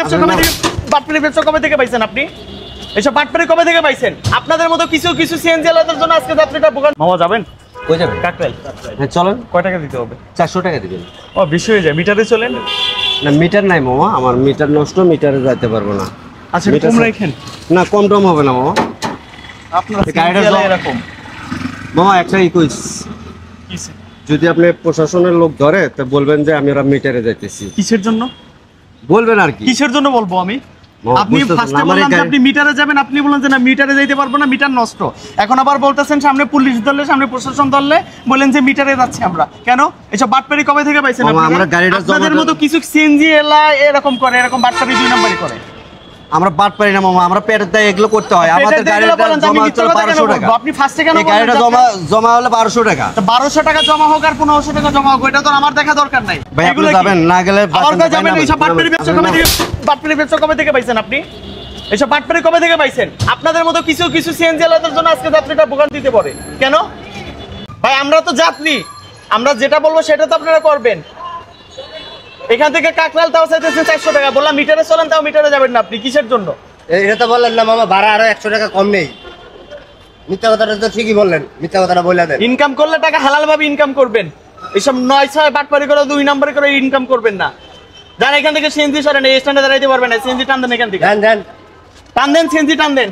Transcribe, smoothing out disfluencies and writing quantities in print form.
ব্যবসা কবে থেকে পাইছেন আপনি? এসব বাটপারি কবে থেকে পাইছেন? আপনাদের মতো কিছু কিছু সিএনজি আলাদের জন্য আজকে যাত্রীটা ভোগান। মামা যাবেন? কই যাবেন? কাকরাইল। হ্যাঁ চলেন। কয় টাকা দিতে হবে? 400 টাকা দিবেন। ও বেশি হয়ে যায়, মিটারে চলেন। না মিটার নাই মামা, আমার মিটার নষ্ট, মিটারে যাইতে পারবো না। আচ্ছা কম রাখেন। না কম টম হবে না মামা। আপনার গাড়িটা এরকম মামা একটা রিকোয়েস্ট, যদি আপনি প্রশাসনের লোক ধরে তো বলবেন যে আমি ওরা মিটারে যাইতেছি। কিসের জন্য বলবেন আর কি? কিসের জন্য বলবো আমি? আপনি ফার্স্টে বললাম যে আপনি মিটারে যাবেন, আপনি বলেন যে না মিটারে যাইতে পারবো না, মিটার নষ্ট। এখন আবার বলতেছেন সামনে পুলিশ ধরলে, সামনে প্রশাসন ধরলে বলেন যে মিটারে যাচ্ছে আমরা। কেন? এসব বাটপারি কবে থেকে পাইছেন আপনি? আমরা গাড়িটা আপনাদের মতো কিছু সিএনজি এলা এরকম করে, এরকম বাটপারি দুই নাম্বারই করে। আমরা বাট পারি না মামা, আমরা পেটের দায় এগুলো করতে হয়। আমাদের গাড়িটা জমা হচ্ছে 1200 টাকা। আপনি ফার্স্টে কেন বলেন? গাড়িটা জমা হলে 1200 টাকা। তো 1200 টাকা জমা হোক আর 1500 টাকা জমা হোক, এটা তো আমার দেখা দরকার নাই। ভাই আপনি যাবেন, না গেলে আমার কাছে যাবেন। এইসব বাটপারি ব্যবসা কবে থেকে পাইছেন আপনি? এসব বাটপারি কবে থেকে পাইছেন? আপনাদের মতো কিছু কিছু সিএনজি আলাদের জন্য আজকে যাত্রীটা ভোগান দিতে পারে। কেন ভাই? আমরা তো যাত্রী, আমরা যেটা বলবো সেটা তো আপনারা করবেন। এখান থেকে কাকরাইল তাও চাইতেছেন 400 টাকা, বললাম মিটারে চলেন, তাও মিটারে যাবেন না আপনি। কিসের জন্য? এটা তো বললেন না মামা, ভাড়া আরো 100 টাকা কম নেই। মিথ্যা কথাটা তো ঠিকই বললেন, মিথ্যা কথাটা বলে দেন। ইনকাম করলে টাকা হালাল ভাবে ইনকাম করবেন, এইসব 9-6 বাটপারি করে 2 নম্বরে করে ইনকাম করবেন না। যান এখান থেকে সিএনজি সরেন, এই স্ট্যান্ডে দাঁড়াইতে পারবেন না। সিএনজি টান দেন এখান থেকে, টান দেন সিএনজি টান দেন।